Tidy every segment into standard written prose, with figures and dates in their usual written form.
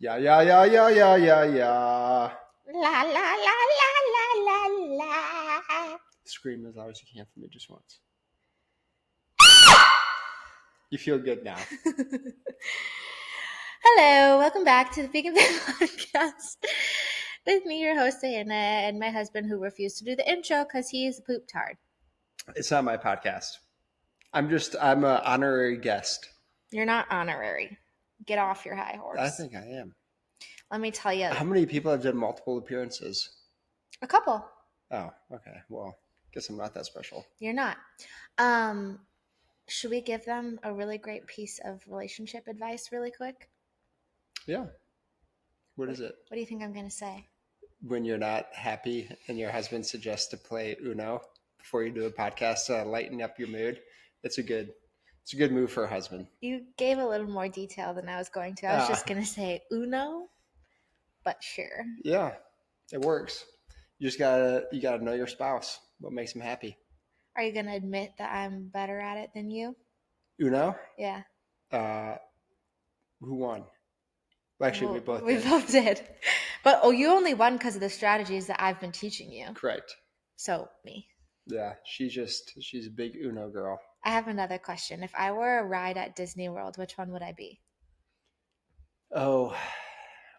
Yeah, yeah, yeah, yeah, yeah, yeah, yeah. La la la la la la la. Scream as loud as you can for me just once. You feel good now. Hello, welcome back to the Vegan Bit Podcast with me, your host Diana, and my husband who refused to do the intro because he's a poop tard. It's not my podcast. I'm an honorary guest. You're not honorary. Get off your high horse. I think I am. Let me tell you. How many people have done multiple appearances? A couple. Oh, okay. Well, guess I'm not that special. You're not. Should we give them a really great piece of relationship advice really quick? Yeah. What is it? What do you think I'm going to say? When you're not happy and your husband suggests to play Uno before you do a podcast to lighten up your mood, it's a good move for a husband. You gave a little more detail than I was going to. I was just going to say Uno, but sure. Yeah, it works. You gotta know your spouse. What makes him happy? Are you going to admit that I'm better at it than you? Uno? Yeah. Who won? Well, actually, we both did. But you only won because of the strategies that I've been teaching you. Correct. So me. Yeah, she's a big Uno girl. I have another question. If I were a ride at Disney World, which one would I be? Oh,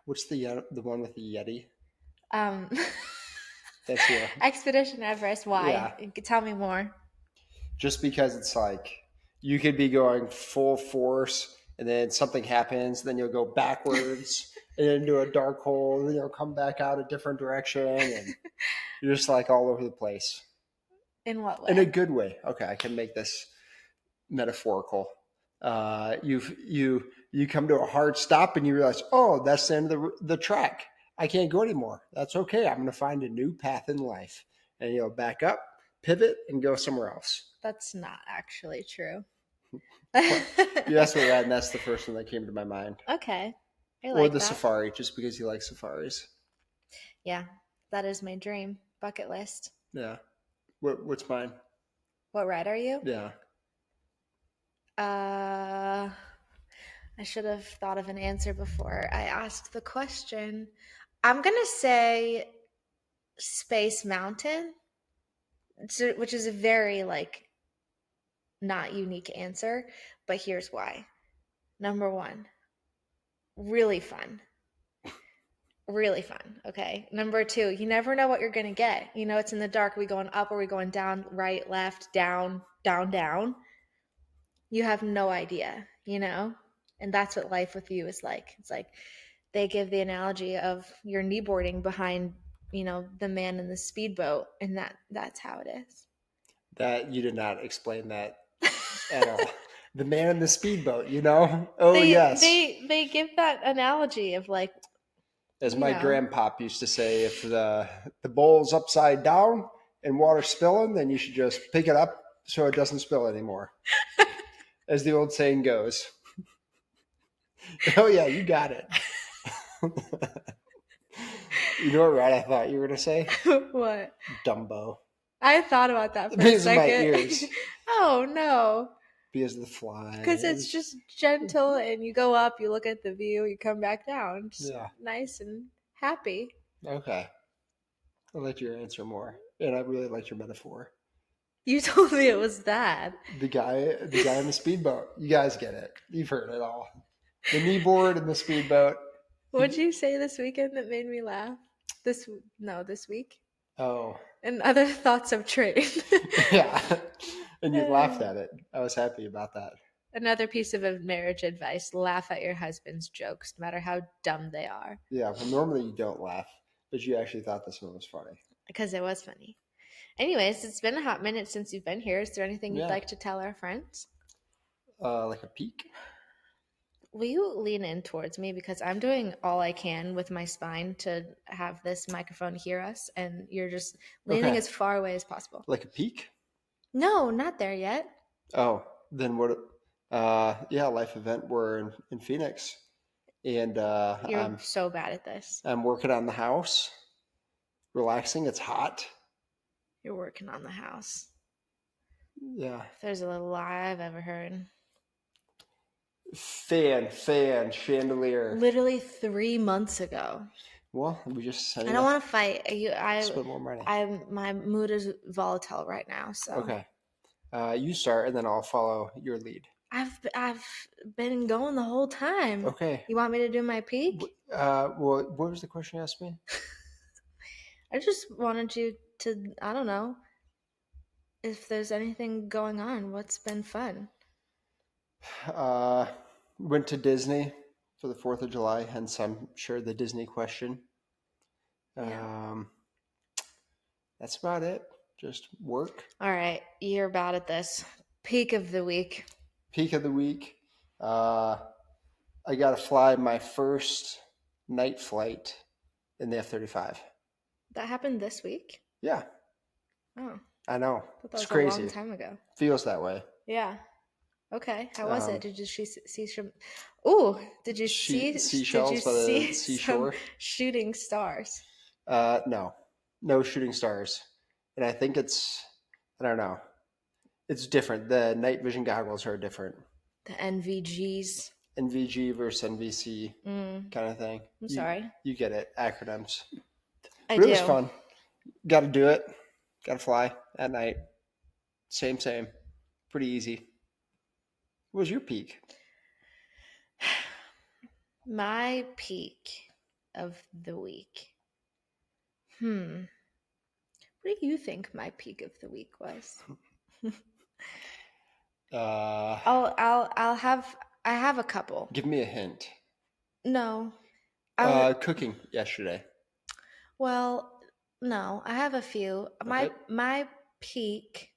what's the one with the Yeti? That's you. Expedition Everest. Why? Yeah. Tell me more. Just because it's like you could be going full force and then something happens, then you'll go backwards and into a dark hole, and then you'll come back out a different direction, and you're just like all over the place. In what way? In a good way. Okay, I can make this metaphorical. You come to a hard stop and you realize, oh, that's the end of the track. I can't go anymore. That's okay. I'm going to find a new path in life, and you'll back up, pivot, and go somewhere else. That's not actually true. You asked me that, and that's the first one that came to my mind. Okay. Or the safari, just because you like safaris. Yeah, that is my dream bucket list. Yeah. What's mine? What ride are you? Yeah. I should have thought of an answer before I asked the question. I'm going to say Space Mountain, which is a very, not unique answer, but here's why. Number one, really fun. Really fun, okay? Number two, you never know what you're going to get. It's in the dark. Are we going up? Are we going down, right, left, down, down, down? You have no idea, And that's what life with you is like. It's like they give the analogy of you're kneeboarding behind, the man in the speedboat, and that's how it is. That you did not explain that at all. The man in the speedboat, yes. They give that analogy of as my grandpop used to say, if the bowl's upside down and water's spilling, then you should just pick it up so it doesn't spill anymore. As the old saying goes. Oh yeah, you got it. You know what ride I thought you were going to say? What? Dumbo. I thought about that for because a second. Of my ears. Oh no. Because of the fly. Because it's just gentle, and you go up, you look at the view, you come back down. Just nice and happy. Okay. I liked your answer more. And I really liked your metaphor. You told me it was that. The guy in the speedboat. You guys get it. You've heard it all. The kneeboard and the speedboat. What'd you say this weekend that made me laugh? This week? Oh. And other thoughts of trade. Yeah. And you laughed at it. I was happy about that. Another piece of marriage advice: laugh at your husband's jokes, no matter how dumb they are. Yeah, well, normally you don't laugh, but you actually thought this one was funny. Because it was funny. Anyways, it's been a hot minute since you've been here. Is there anything you'd like to tell our friends? Like a peek? Will you lean in towards me, because I'm doing all I can with my spine to have this microphone hear us, and you're just leaning as far away as possible. Like a peek? No, not there yet. Oh, then what? Life event. We're in Phoenix, and you're so bad at this. I'm working on the house, relaxing. It's hot. You're working on the house. Yeah. If there's a little lie I've ever heard. Chandelier. Literally 3 months ago. Well, we just I don't want to fight. spend more money. My mood is volatile right now, so. Okay. You start, and then I'll follow your lead. I've been going the whole time. Okay. You want me to do my peak? Well, what was the question you asked me? I just wanted you to, I don't know, if there's anything going on. What's been fun? Went to Disney for the 4th of July, hence I'm sure the Disney question. Yeah. That's about it. Just work. All right, you're bad at this. Peak of the week. Peak of the week. I got to fly my first night flight in the F-35. That happened this week? Yeah, Oh, I know. I thought that It's was crazy. a long time ago. Feels that way. Yeah. Okay. How was it? Did you see some? Ooh, did you see seashells by the some seashore? shooting stars? No shooting stars. And I think I don't know. It's different. The night vision goggles are different. The NVGs. NVG versus NVC kind of thing. I'm sorry. You get it. Acronyms. I But do. it was fun. Got to do it. Got to fly at night. Same. Pretty easy. What was your peak? My peak of the week. What do you think my peak of the week was? I have a couple. Give me a hint. No. Cooking yesterday. Well, no, I have a few. Okay. My peak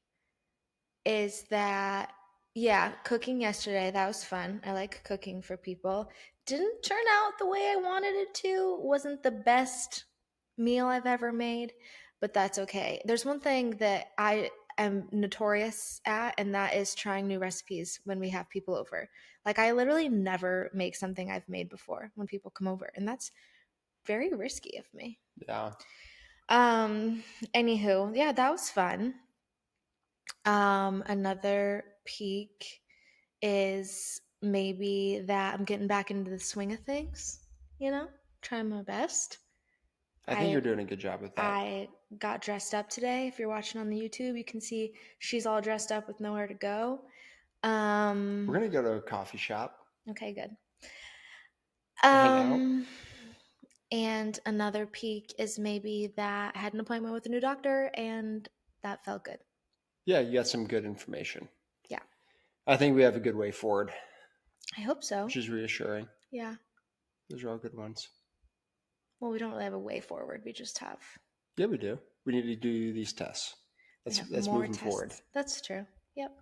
is that, yeah, cooking yesterday, that was fun. I like cooking for people. Didn't turn out the way I wanted it to. Wasn't the best meal I've ever made, but that's okay. There's one thing that I am notorious at, and that is trying new recipes when we have people over. Like, I literally never make something I've made before when people come over, and that's very risky of me. Yeah. Anywho, yeah, that was fun. Another peak is maybe that I'm getting back into the swing of things, trying my best. I think you're doing a good job with that. I got dressed up today. If you're watching on the YouTube, you can see she's all dressed up with nowhere to go. We're going to go to a coffee shop. Okay, good. Hang out. And another peak is maybe that I had an appointment with a new doctor and that felt good. Yeah, you got some good information. Yeah. I think we have a good way forward. I hope so. Which is reassuring. Yeah. Those are all good ones. Well, we don't really have a way forward. We just have. Yeah, we do. We need to do these tests. That's moving forward. That's true. Yep.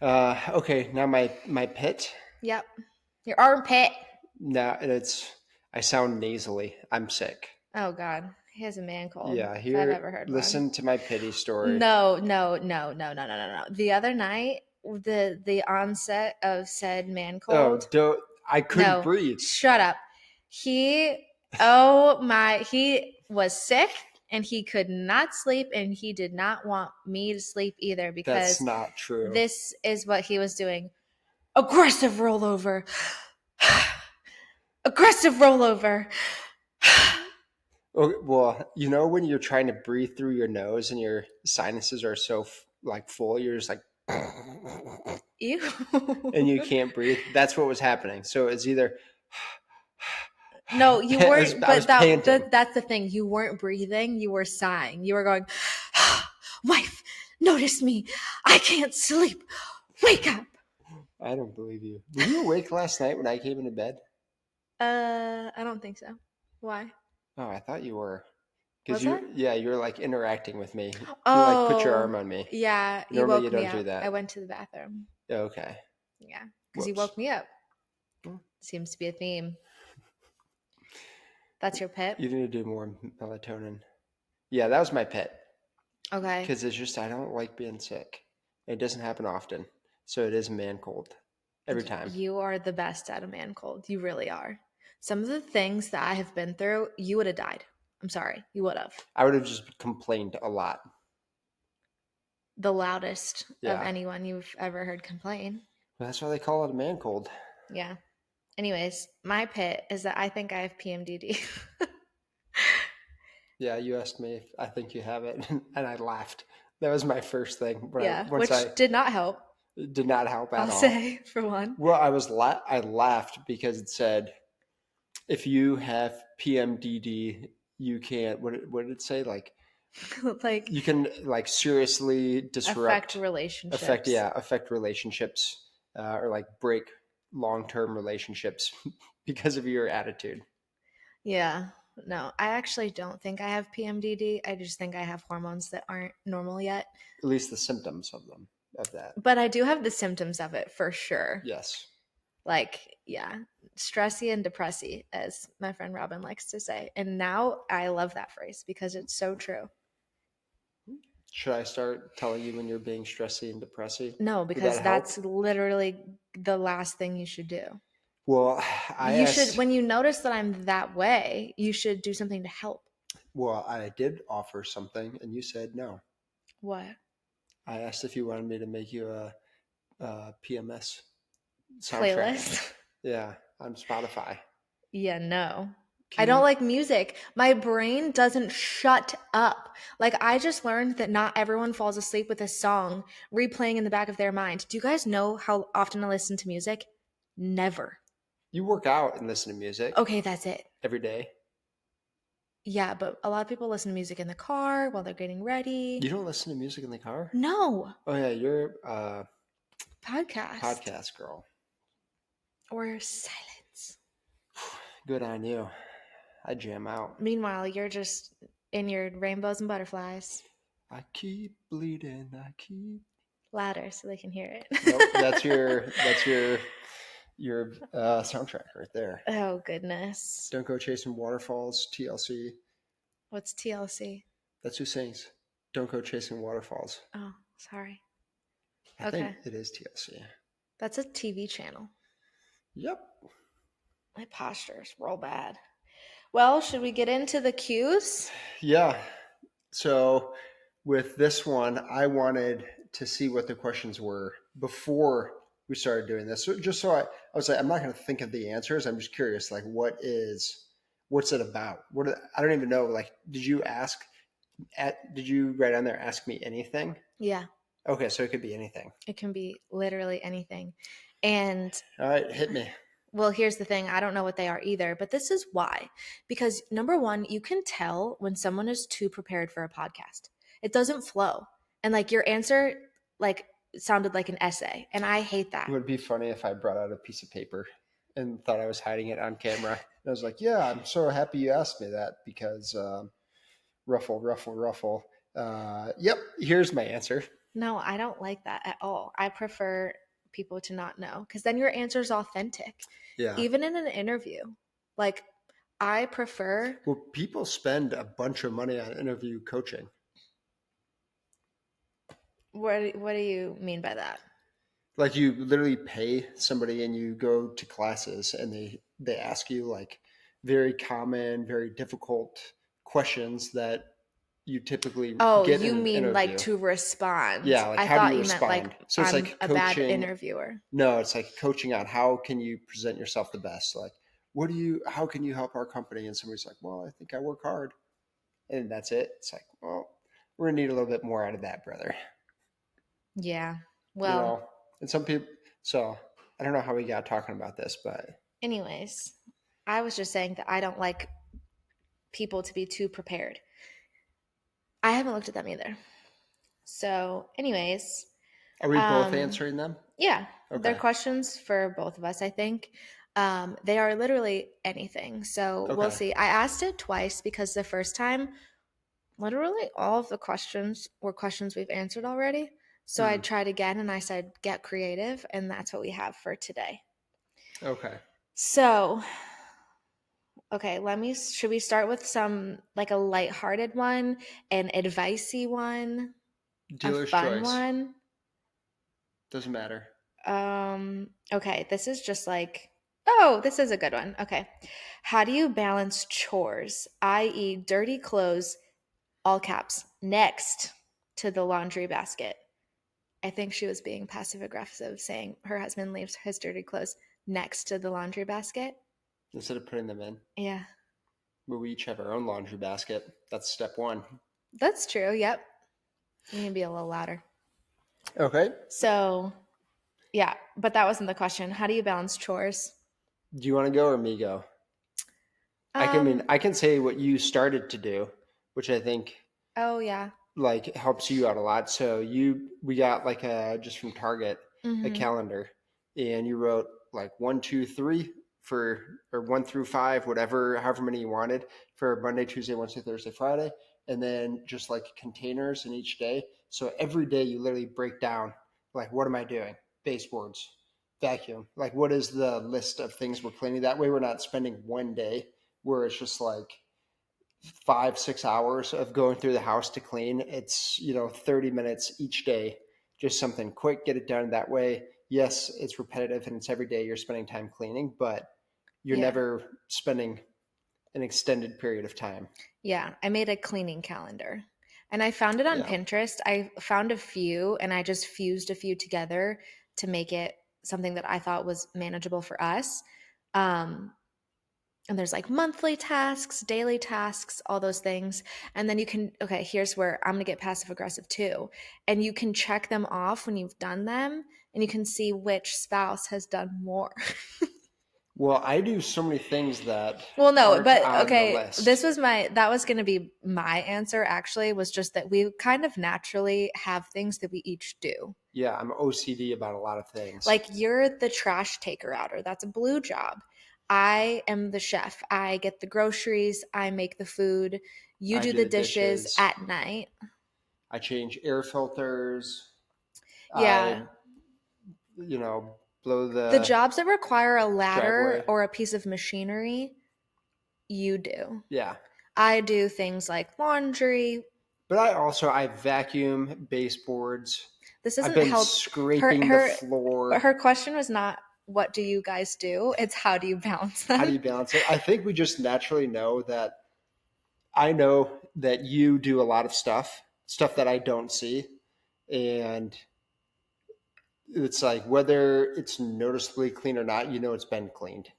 Okay, now my pit. Yep. Your armpit. Now I sound nasally. I'm sick. Oh God, he has a man cold. Yeah, if I've ever heard listen one. to my pity story. No. The other night, the onset of said man cold. Oh, I couldn't breathe. Shut up. He was sick and he could not sleep and he did not want me to sleep either because that's not true. This is what he was doing. Aggressive rollover. Aggressive rollover. Well, when you're trying to breathe through your nose and your sinuses are so full, you're just like, ew, and you can't breathe. That's what was happening. So it's either. No, you weren't. But that's the thing. You weren't breathing. You were sighing. You were going, wife, notice me. I can't sleep. Wake up. I don't believe you. Were you awake last night when I came into bed? I don't think so. Why? Oh, I thought you were. Because you were like interacting with me. Oh, you put your arm on me. Yeah, Normally you don't me up. do that. I went to the bathroom. Okay. Yeah, because you woke me up. Seems to be a theme. That's your pet? You need to do more melatonin. Yeah, that was my pet. Okay. Because it's just I don't like being sick. It doesn't happen often. So it is a man cold. Every time. You are the best at a man cold. You really are. Some of the things that I have been through, you would have died. I'm sorry. You would have. I would have just complained a lot. The loudest of anyone you've ever heard complain. Well, that's why they call it a man cold. Yeah. Anyways, my pit is that I think I have PMDD. Yeah, you asked me if I think you have it, and I laughed. That was my first thing. Yeah, Once I which did not help, did not help at I'll all. say, for one. Well, I laughed because it said if you have PMDD, you can't. What did it say? Like Like, you can like seriously affect disrupt, relationships. affect relationships, or like break long-term relationships because of your attitude. Yeah. No, I actually don't think I have PMDD. I just think I have hormones that aren't normal yet. At least the symptoms of them of that. But I do have the symptoms of it for sure. Yes. Like, yeah, stressy and depressy, as my friend Robin likes to say. And now I love that phrase because it's so true. Should I start telling you when you're being stressy and depressy? No, Would that because help? that's literally the last thing you should do. Well, I You should, asked. when you notice that I'm that way, you should do something to help. Well, I did offer something, and you said no. What? I asked if you wanted me to make you a PMS soundtrack. Playlist? Yeah, on Spotify. Yeah, no. I Can don't you? like music. My brain doesn't shut up. Like, I just learned that not everyone falls asleep with a song replaying in the back of their mind. Do you guys know how often I listen to music? Never. You work out and listen to music Okay, that's it. every day. Yeah, but a lot of people listen to music in the car while they're getting ready. You don't listen to music in the car? No, Oh yeah, you're podcast podcast girl. or silence. Good on you. I jam out. Meanwhile, you're just in your rainbows and butterflies. I keep bleeding. I keep. Louder so they can hear it. Nope, that's your soundtrack right there. Oh, goodness. Don't go chasing waterfalls. TLC. What's TLC? That's who sings. Don't go chasing waterfalls. Oh, sorry. I think Okay. it is TLC. That's a TV channel. Yep. My posture's real bad. Well, should we get into the cues? Yeah. So with this one, I wanted to see what the questions were before we started doing this. So just so I was like, I'm not going to think of the answers. I'm just curious, like, what's it about? I don't even know. Like, did you write on there, ask me anything? Yeah, Okay. So it could be anything. it can be literally anything. And All right. Hit me. well, here's the thing. I don't know what they are either, but this is why. Because number one, you can tell when someone is too prepared for a podcast. It doesn't flow. And like your answer, like sounded like an essay. And I hate that. It would be funny if I brought out a piece of paper and thought I was hiding it on camera. And I was like, yeah, I'm so happy you asked me that because ruffle, ruffle, ruffle. Yep, here's my answer. No, I don't like that at all. I prefer people to not know because then your answer is authentic. Yeah. Even in an interview. Like, I prefer. Well, people spend a bunch of money on interview coaching. What do you mean by that? Like you literally pay somebody and you go to classes and they ask you like very common, very difficult questions that you typically Oh, get you in an mean like interview. to respond? Yeah, like I how do thought you you meant like respond? So it's I'm like a bad coaching. interviewer. No, it's like coaching on how can you present yourself the best? Like, how can you help our company? And somebody's like, well, I think I work hard. And that's it. It's like, well, we're gonna need a little bit more out of that, brother. Yeah. You Well, know, and some people, so I don't know how we got talking about this, but anyways, I was just saying that I don't like people to be too prepared. I haven't looked at them either. So, anyways, are we both answering them? yeah, they're Okay. questions for both of us, I think. They are literally anything. So we'll Okay. see. I asked it twice because the first time, literally all of the questions were questions we've answered already. So I tried again and I said, get creative. And that's what we have for today. Okay. So, okay, should we start with some like a lighthearted one, an advicey one, Dealer's a fun choice. one? Doesn't matter. Okay, this is just like, oh, this is a good one. Okay. How do you balance chores, i.e., dirty clothes, all caps, next to the laundry basket? I think she was being passive aggressive, saying her husband leaves his dirty clothes next to the laundry basket. Instead of putting them in. Yeah. We each have our own laundry basket. That's step one. That's true. Yep. You can be a little louder. Okay. So, yeah, but that wasn't the question. How do you balance chores? Do you want to go or me go? Um, I can say what you started to do, which I think oh yeah. like helps you out a lot. So we got like a just from Target a Mm-hmm. calendar, and you wrote like 1, 2, 3 for or 1 through 5, whatever, however many you wanted for Monday, Tuesday, Wednesday, Thursday, Friday, and then just like containers in each day. So every day you literally break down like what am I doing? Baseboards, vacuum. Like what is the list of things we're cleaning? That way we're not spending one day where it's just like 5, 6 hours of going through the house to clean. It's 30 minutes each day, just something quick, get it done that way. Yes, it's repetitive and it's every day you're spending time cleaning, but you're Yeah. never spending an extended period of time. Yeah. I made a cleaning calendar and I found it on Yeah. Pinterest. I found a few and I just fused a few together to make it something that I thought was manageable for us. Um, and there's like monthly tasks, daily tasks, all those things. And then you can, okay, here's where I'm going to get passive aggressive too. And you can check them off when you've done them and you can see which spouse has done more. Well, I do so many things that Well, no, aren't but on the okay, list. that was going to be my answer actually, was just that we kind of naturally have things that we each do. Yeah, I'm OCD about a lot of things. Like you're the trash taker outer. That's a blue job. I am the chef. I get the groceries, I make the food. You I do do the the dishes dishes. at night. I change air filters. I, Yeah. blow The the jobs that require a ladder driveway. or a piece of machinery, you do. Yeah. I do things like laundry. But I vacuum baseboards. This I've doesn't been help her scraping the her but floor. her question was not what do you guys do? It's how do you balance How do them? you balance it? I think we just naturally know that I know that you do a lot of stuff that I don't see. And it's like whether it's noticeably clean or not, it's been cleaned.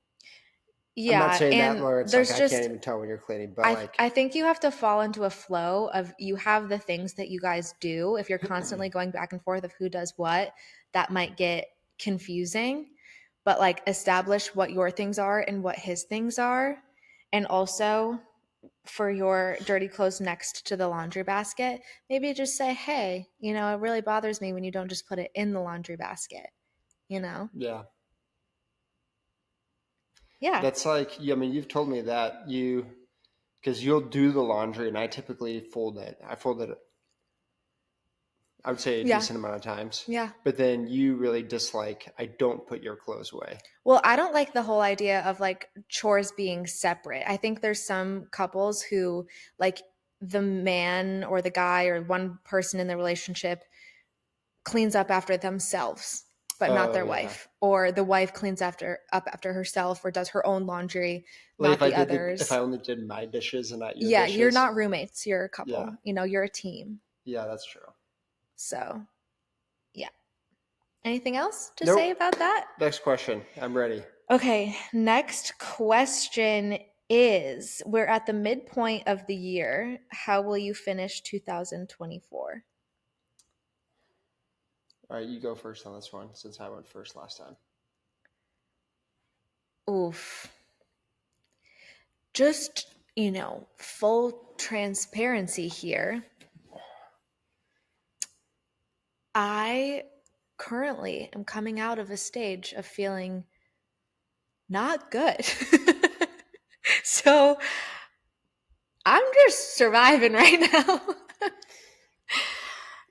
I'm not Yeah, saying that and where it's like there's I can't just even tell when you're cleaning, but like I think you have to fall into a flow of you have the things that you guys do. If you're constantly going back and forth of who does what, that might get confusing. But like establish what your things are and what his things are. And also for your dirty clothes next to the laundry basket, maybe just say, "Hey, it really bothers me when you don't just put it in the laundry basket." You know? yeah. Yeah. That's like I mean, you've told me that because you'll do the laundry and I typically fold it. I fold it I would say a Yeah. decent amount of times. Yeah. But then you really dislike I don't put your clothes away. Well, I don't like the whole idea of like chores being separate. I think there's some couples who like the man or the guy or one person in the relationship cleans up after themselves, but not Oh their yeah. wife, or the wife cleans after herself or does her own laundry, Like not the if I others. only did my dishes and not your Yeah, you're dishes. not roommates, you're a Yeah. couple. You're a team. Yeah, that's true. So, yeah. Anything else to say Nope. about that? Next question. I'm ready. Okay, next question is we're at the midpoint of the year. How will you finish 2024? All right, you go first on this one since I went first last time. Oof. Just, full transparency here. I currently am coming out of a stage of feeling not good. So I'm just surviving right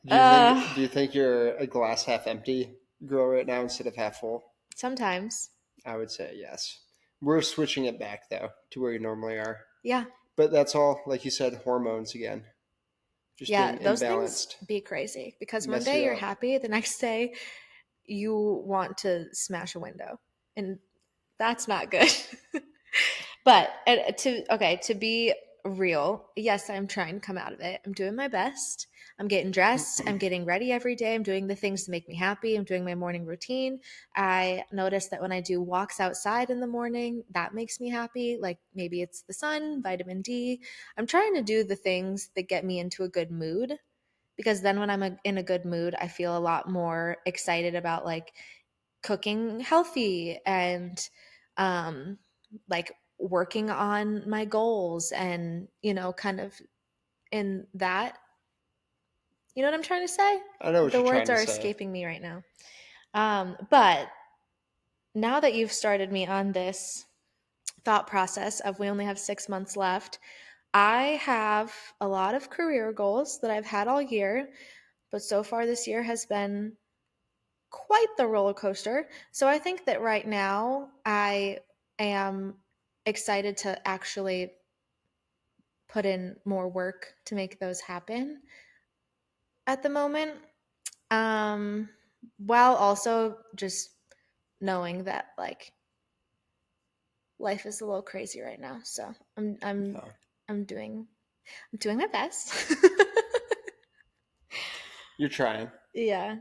now. Do you think you're a glass half empty girl right now instead of half full? Sometimes. I would say yes. We're switching it back though to where you normally are. Yeah. But that's all, like you said, hormones again. Just Yeah, being those things imbalanced. be crazy because one Mess day you you're up. happy, the next day you want to smash a window. And that's not good. But to be real. Yes, I'm trying to come out of it. I'm doing my best. I'm getting dressed. I'm getting ready every day. I'm doing the things to make me happy. I'm doing my morning routine. I notice that when I do walks outside in the morning, that makes me happy. Like maybe it's the sun, vitamin D. I'm trying to do the things that get me into a good mood because then when I'm in a good mood, I feel a lot more excited about like cooking healthy and um like working on my goals and kind of in that, what I'm trying to say. I know what The you're trying words to are say. escaping me right now. But now that you've started me on this thought process of we only have 6 months left, I have a lot of career goals that I've had all year, but so far this year has been quite the roller coaster. So I think that right now I am excited to actually put in more work to make those happen at the moment. Um, while also just knowing that like life is a little crazy right now. So No. I'm doing my best. You're trying. Yeah.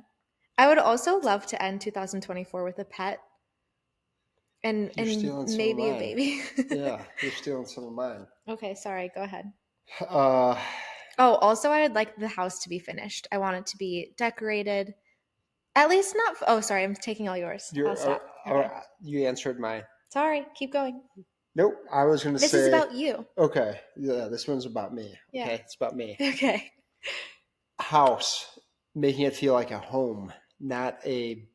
I would also love to end 2024 with a pet You're and stealing some of maybe a mine. baby. Yeah, you're stealing some of mine. Okay, sorry, go ahead. Uh, Oh, also I'd like the house to be finished. I want it to be decorated. At least not oh, sorry, I'm taking all yours. I'll you're stop. Okay. you answered mine. Sorry, keep going. Nope. I was going to This is say. about you. Okay. Yeah, this one's about me. Yeah. Okay, it's about me. Okay. House, making it feel like a home, not a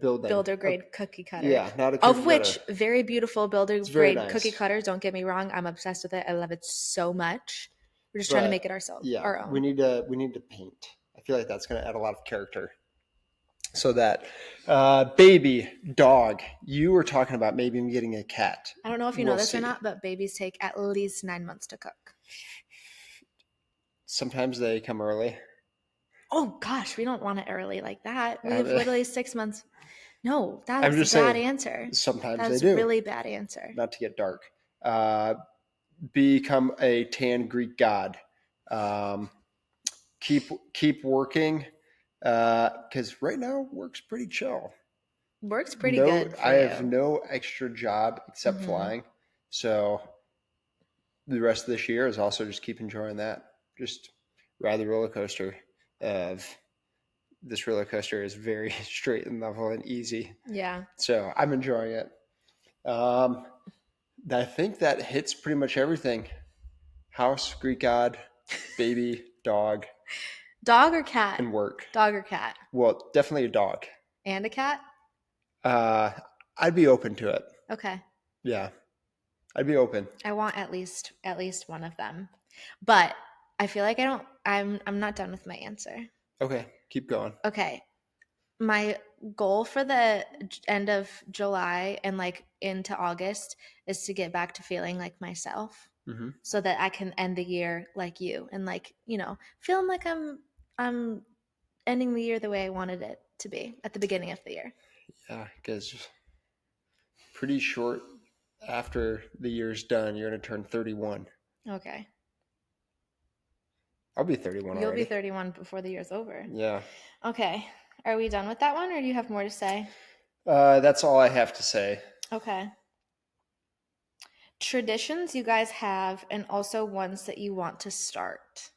building. Builder grade cookie cutter. Yeah, not a Of cookie cutter. which very beautiful builder It's very grade cookie nice, cutter, don't get me wrong. I'm obsessed with it. I love it so much. We're just trying to make it but ourselves, yeah, our we own. need to paint. I feel like that's going to add a lot of character. So that baby dog, you were talking about maybe getting a cat. I don't know if you know We'll this or see. not, but babies take at least 9 months to cook. Sometimes they come early. Oh gosh, we don't want it early like that. We have I'm literally 6 months. No, I'm that's a just bad saying. answer. Sometimes they That's do. really bad answer. Not to get dark. Uh, become a tan Greek god. Um, keep working because right now work's pretty chill. Works pretty No, good for I have you. no extra job except Hmm. flying, so the rest of this year is also just keep enjoying that. Just ride the roller coaster. Of this roller coaster is very straight and level and easy, Yeah. so I'm enjoying it. Um, I think that hits pretty much everything. House, Greek god, baby, dog, Dog or cat? and work. Dog or cat? Well, definitely a dog. And a cat? Uh, I'd be open to it. Okay. Yeah, I'd be open. I want at least one of them. But I feel like I'm not done with my answer. Okay, keep going. Okay. My goal for the end of July and like into August is to get back to feeling like myself Mm-hmm. so that I can end the year like you and like, feeling like I'm ending the year the way I wanted it to be at the beginning of the year. Yeah, because pretty short after the year's done, you're going to turn 31. Okay. I'll be 31 You'll be already. 31 before the year's over. Yeah. Okay. Are we done with that one or do you have more to say? That's all I have to say. Okay. Traditions you guys have and also ones that you want to start.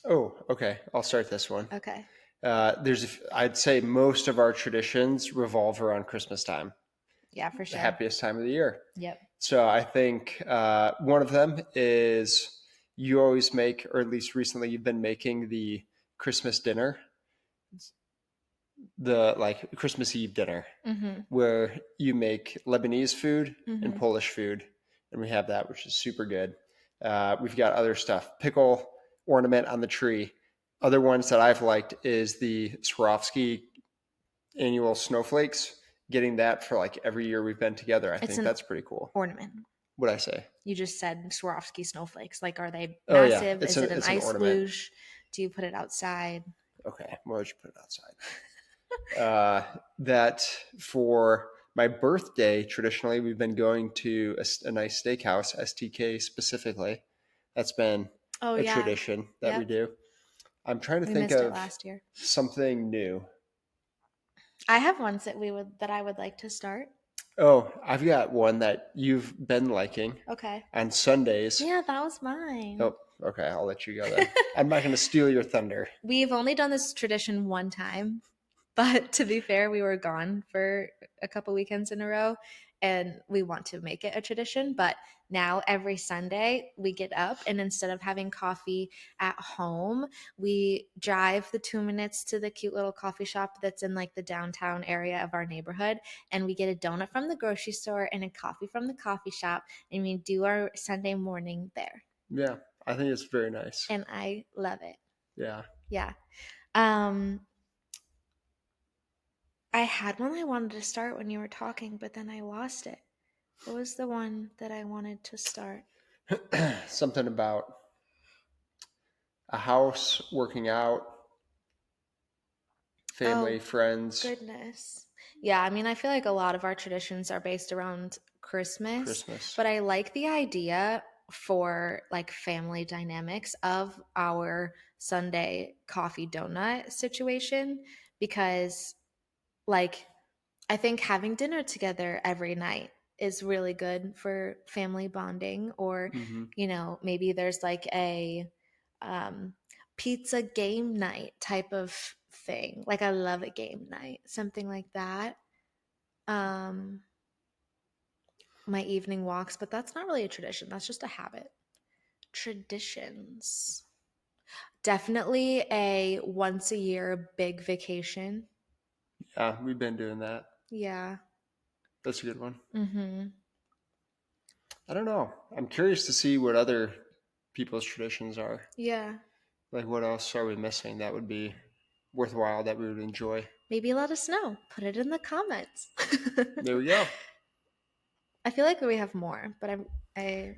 Oh, okay. I'll start this one. Okay. I'd say most of our traditions revolve around Christmas time, Yeah, for the sure. happiest time of the year. Yep. So I think one of them is you always make, or at least recently you've been making the Christmas dinner, the like Christmas Eve dinner, Mm-hmm. where you make Lebanese food and Mm-hmm. Polish food, and we have that, which is super good. We've got other stuff, pickle ornament on the tree. Other ones that I've liked is the Swarovski annual snowflakes. Getting that for like every year we've been together, I It's think an that's pretty cool. ornament. What'd I say? You just said Swarovski snowflakes. Like, are they Oh yeah, massive? Is it an it's an ice ornament. luge? Do you put it outside? Okay, why would you put it outside? That for my birthday, traditionally we've been going to a nice steakhouse, STK specifically, That's been Oh a yeah. tradition that we Yep. do. I'm trying to We think missed it of last year. something new. I have ones that I would like to start. Oh, I've got one that you've been liking Okay. on Sundays. Yeah, that was mine. Oh, okay. I'll let you go then. I'm not going to steal your thunder. We've only done this tradition one time, but to be fair, we were gone for a couple weekends in a row and we want to make it a tradition. But now every Sunday we get up and instead of having coffee at home, we drive the 2 minutes to the cute little coffee shop that's in like the downtown area of our neighborhood. And we get a donut from the grocery store and a coffee from the coffee shop. And we do our Sunday morning there. Yeah, I think it's very nice. And I love it. Yeah. Yeah. Um, I had one I wanted to start when you were talking, but then I lost it. What was the one that I wanted to start? Something about a house, working out, family, Oh, friends, goodness. Yeah, I mean, I feel like a lot of our traditions are based around Christmas, Christmas. but I like the idea for like family dynamics of our Sunday coffee donut situation because, like, I think having dinner together every night is really good for family bonding, or, Mm-hmm. maybe there's like a um, pizza game night type of thing. Like, I love a game night, something like that. Um, my evening walks, but that's not really a tradition, that's just a habit. Traditions. Definitely a once a year big vacation. Yeah, we've been doing that. Yeah. That's a good one. Mm-hmm. I don't know. I'm curious to see what other people's traditions are. Yeah. Like, what else are we missing that would be worthwhile that we would enjoy? Maybe let us know. Put it in the comments. There we go. I feel like we have more, but I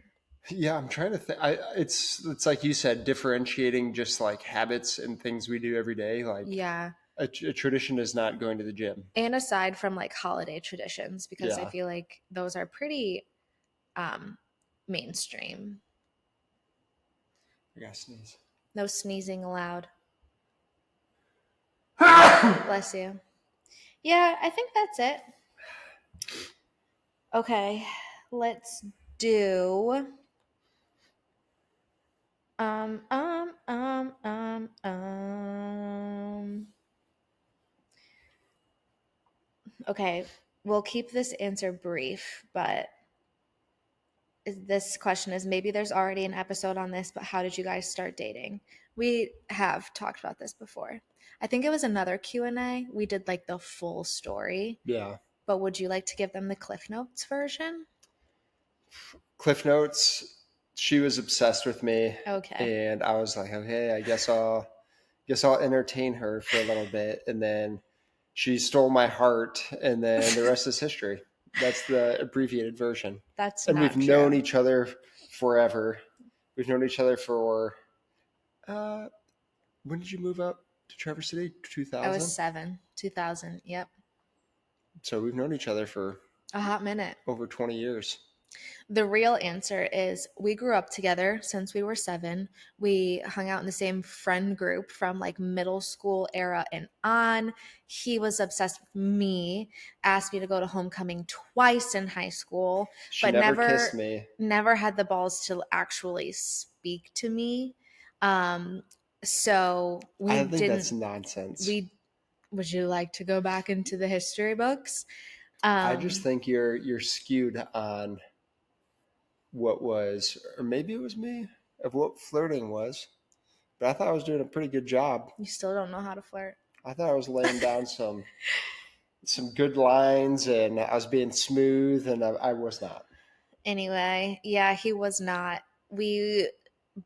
Yeah, I'm trying to think. It's like you said, differentiating just like habits and things we do every day. Like yeah. a tradition is not going to the gym. And aside from like holiday traditions, because I Yeah, feel like those are pretty um mainstream. I gotta sneeze. No sneezing allowed. Bless you. Yeah, I think that's it. Okay, let's do um um um um um okay, we'll keep this answer brief, but this question is maybe there's already an episode on this, but how did you guys start dating? We have talked about this before. I think it was another Q&A. We did like the full story, Yeah. but would you like to give them the Cliff Notes version? Cliff Notes. She was obsessed with me, Okay. and I was like, okay, I guess I'll entertain her for a little bit, and then she stole my heart, and then the rest is history. That's the abbreviated version. That's And we've not known true. each other forever. We've known each other for when did you move up to Traverse City? I was 2000. 2000. Yep. So we've known each other for A hot minute. over 20 years. The real answer is we grew up together since we were 7. We hung out in the same friend group from like middle school era and on. He was obsessed with me, asked me to go to homecoming twice in high school, She but never kissed me. never had the balls to actually speak to me. So we I think that's didn't nonsense. would you like to go back into the history books? I just think you're skewed on what was, or maybe it was me, of what flirting was. But I thought I was doing a pretty good job. You still don't know how to flirt. I thought I was laying down some good lines, and I was being smooth, and I was not. Anyway, yeah, he was not. We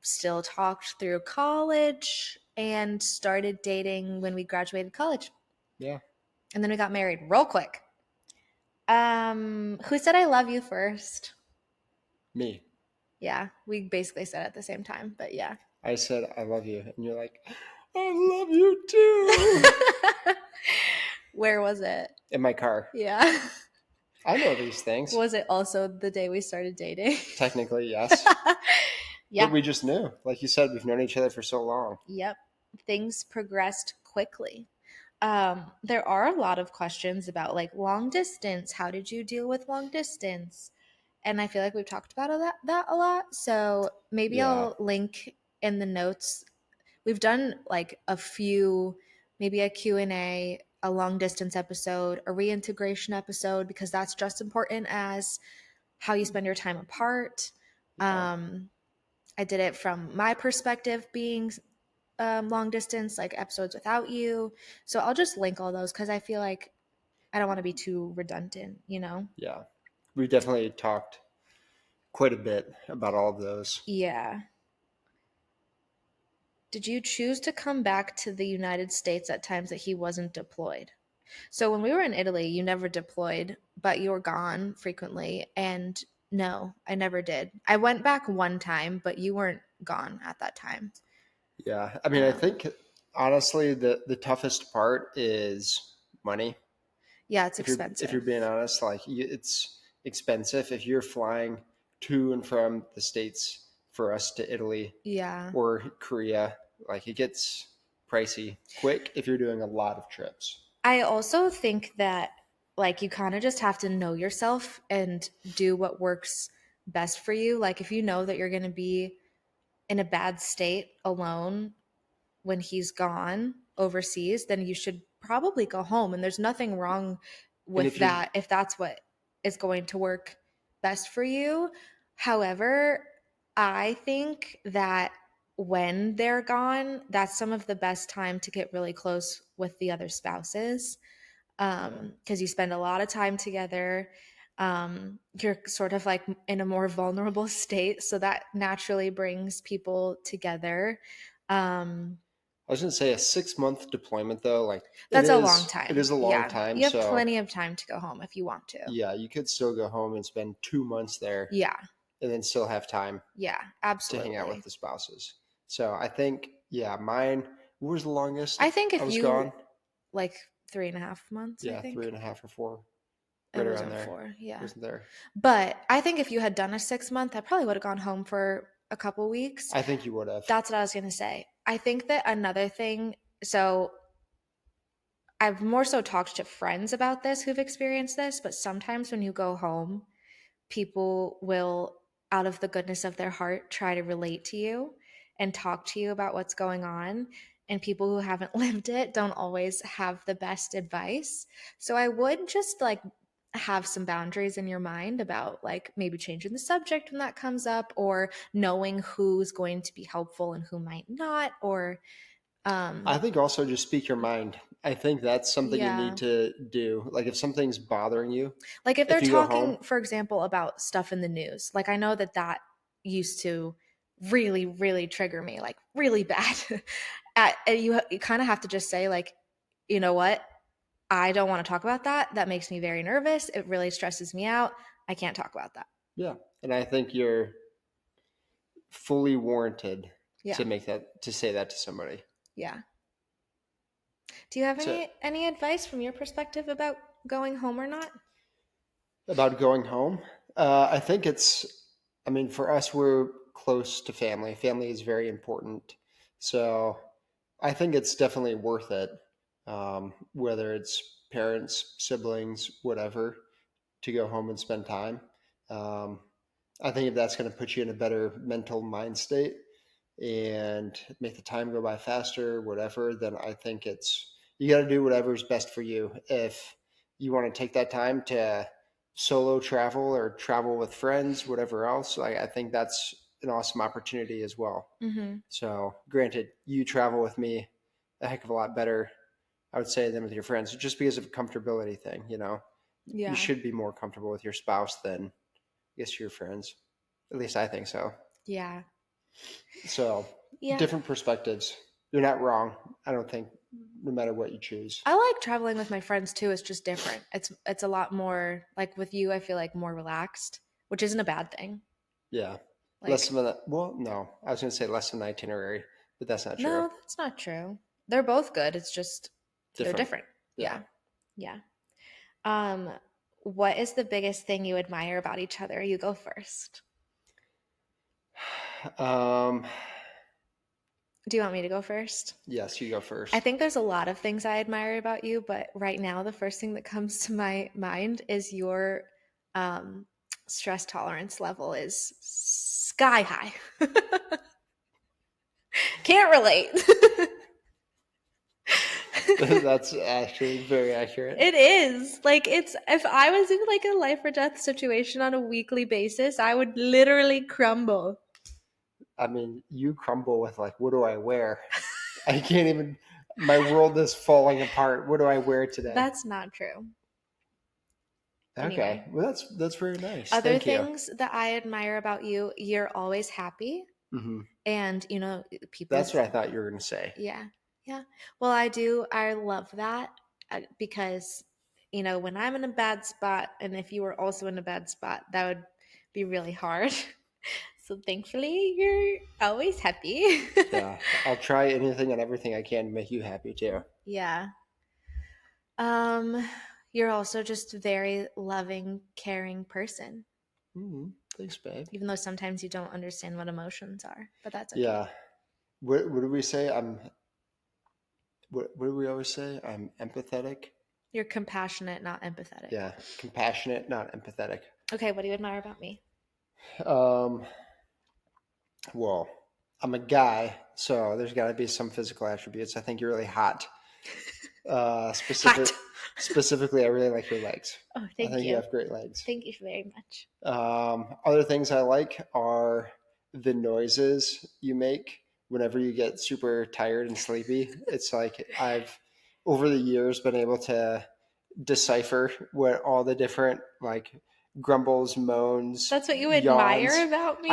still talked through college and started dating when we graduated college. Yeah. And then we got married real quick. Who said I love you first? Me. Yeah, we basically said it at the same time, but yeah. I said I love you, and you're like, I love you too. Where was it? In my car. Yeah. I know these things. Was it also the day we started dating? Technically, yes. Yeah. But we just knew. Like you said, we've known each other for so long. Yep. Things progressed quickly. There are a lot of questions about like long distance. How did you deal with long distance? And I feel like we've talked about that a lot. So maybe Yeah. I'll link in the notes. We've done like a few, maybe a Q&A, a long distance episode, a reintegration episode, because that's just important as how you spend your time apart. Yeah. Um, I did it from my perspective being long distance, like episodes without you. So I'll just link all those because I feel like I don't want to be too redundant, you know? Yeah. We definitely talked quite a bit about all of those. Yeah. Did you choose to come back to the United States at times that he wasn't deployed? So when we were in Italy, you never deployed, but you were gone frequently. And no, I never did. I went back one time, but you weren't gone at that time. Yeah. I mean, I Um, think honestly the toughest part is money. yeah, it's If you're expensive. being honest, like it's expensive if you're flying to and from the States for us to Italy Yeah. or Korea, like it gets pricey quick if you're doing a lot of trips. I also think that like you kind of just have to know yourself and do what works best for you. Like if you know that you're going to be in a bad state alone when he's gone overseas, then you should probably go home. And there's nothing wrong And with if you're that if that's what is going to work best for you. However, I think that when they're gone, that's some of the best time to get really close with the other spouses yeah, because you spend a lot of time together. You're sort of like in a more vulnerable state, so that naturally brings people together. Um, I was gonna say a 6 month deployment though, like that's a long it time. is a long Yeah, time. you have So plenty of time to go home if you want to. yeah, you could still go home and spend 2 months there Yeah, and then still have time yeah, to hang out with absolutely. the spouses. So I think, yeah, mine, what was the longest I think I if was you gone? like 3.5 months, I Yeah, think 3.5 or 4, it right around wasn't there. 4. Yeah, Wasn't there? but I think if you had done a 6 month, I probably would have gone home for a couple weeks. I think you would have. That's what I was going to say. I think that another thing, so I've more so talked to friends about this who've experienced this, but sometimes when you go home, people will, out of the goodness of their heart, try to relate to you and talk to you about what's going on. And people who haven't lived it don't always have the best advice. So I would just like have some boundaries in your mind about like maybe changing the subject when that comes up or knowing who's going to be helpful and who might not or I um think also just speak your mind. I think that's something you need yeah. to do. Like if something's bothering you, Like if they're if you go home, talking, for example, about stuff in the news, like I know that that used to really, really trigger me, like really bad. And you kind of have to just say, like, you know what? I don't want to talk about that. That makes me very nervous. It really stresses me out. I can't talk about that. yeah. And I think you're fully warranted Yeah. to make that to say that to somebody. Yeah. Do you have So any advice from your perspective about going home or not? about going home, I think it's. I mean, for us, we're close to family. Family is very important. So I think it's definitely worth it. Whether it's parents, siblings, whatever, to go home and spend time. Um, I think if that's going to put you in a better mental mind state and make the time go by faster, whatever, then I think it's you got to do whatever's best for you. If you want to take that time to solo travel or travel with friends, whatever else, I think that's an awesome opportunity as well. Mm-hmm. So, granted, you travel with me a heck of a lot better, I would say, than with your friends, just because of a comfortability thing. You Yeah. should be more comfortable with your spouse than, I guess, your friends. At least I think so. Yeah. So, Yeah. different perspectives. You're not wrong. I don't think, no matter what you choose. I like traveling with my friends too. It's just different. It's a lot more like with you, I feel like more relaxed, which isn't a bad thing. Yeah. Less Like, of an, well, no, I was going to say less of an itinerary, but that's not true. no, that's not true. They're both good. It's just they're Different. different. Yeah. Yeah. Yeah. Um, what is the biggest thing you admire about each other? You go first. Um, Do you want me to go first? yes, you go I first. think there's a lot of things I admire about you, but right now the first thing that comes to my mind is your um, stress tolerance level is sky high. Can't relate. That's actually very accurate. It is. Like it's if I was in like a life or death situation on a weekly basis, I would literally crumble. I mean, you crumble with like, what do I wear? I can't even. My world is falling apart. What do I wear today? That's not true. Okay, Anyway, well, that's very nice. other Thank you. things that I admire about you, you're always happy. Hmm. And, you know, people, That's what I thought you were going to say. yeah, yeah. Well, I do. I love that because, you know, when I'm in a bad spot, and if you were also in a bad spot, that would be really hard. So thankfully, you're always happy. Yeah, I'll try anything and everything I can to make you happy too. Yeah. Um, you're also just a very loving, caring person, Hmm. Thanks, babe. even though sometimes you don't understand what emotions are, but that's okay. Yeah. What do we say? What do we always say? I'm empathetic. You're compassionate, not empathetic. Yeah, compassionate, not empathetic. Okay, what do you admire about me? Um, well, I'm a guy, so there's got to be some physical attributes. I think you're really hot. Uh, Hot. specific, specifically, I really like your legs. Oh, I thank think you you. have great legs. Thank you very much. Other things I like are the noises you make whenever you get super tired and sleepy. It's like I've over the years been able to decipher what all the different like grumbles, moans, That's what you admire yawns. about me?